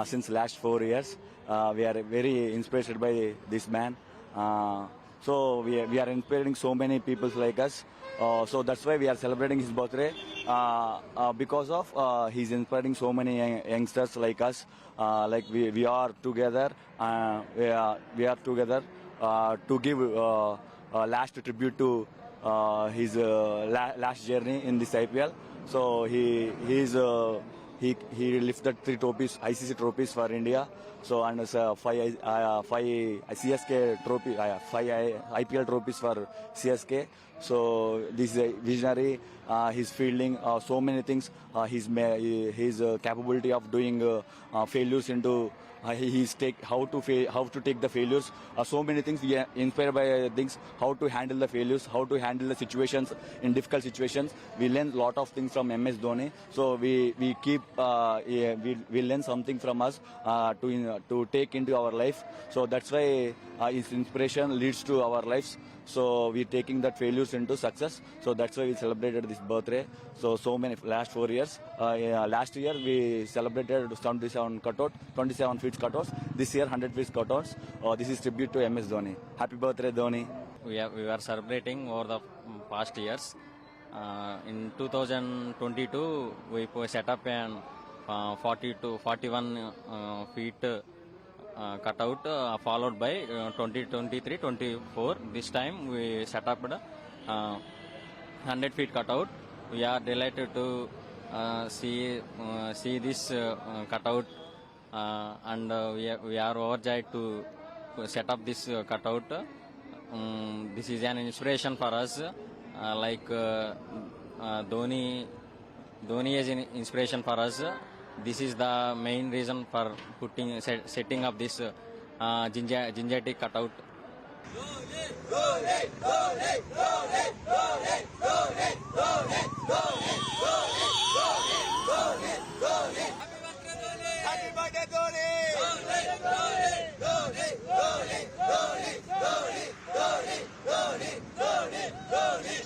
since last 4 years. We are very inspired by this man. So we are inspiring so many people like us. So that's why we are celebrating his birthday because of he's inspiring so many youngsters like us. Like we are together. We are together to give last tribute to his last journey in this IPL. So he lifted 3 trophies, ICC trophies for India. So and five CSK trophy, 5 IPL trophies for CSK. So this is a visionary. His fielding, so many things. His capability of doing failures into. He's how to take the failures. So many things. We are inspired by things. How to handle the failures. How to handle the situations in difficult situations. We learn a lot of things from MS Dhoni. So we keep we learn something from us to take into our life. So that's why his inspiration leads to our lives. So we're taking that failures into success. So that's why we celebrated this birthday. So many last 4 years. Last year we celebrated 27 cutout, 27 feet cutouts. This year 100 feet cutouts. This is tribute to MS Dhoni. Happy birthday, Dhoni. We were celebrating over the past years. In 2022, we set up an 40 to 41 feet cutout, followed by 2023-24. This time we set up 100 feet cutout. We are delighted to see this cutout, and we are overjoyed to set up this cutout. This is an inspiration for us. Dhoni is an inspiration for us. This is the main reason for setting up this gingetic cutout. Dhoni, Dhoni, Dhoni, Dhoni, Dhoni, Dhoni, Dhoni, Dhoni.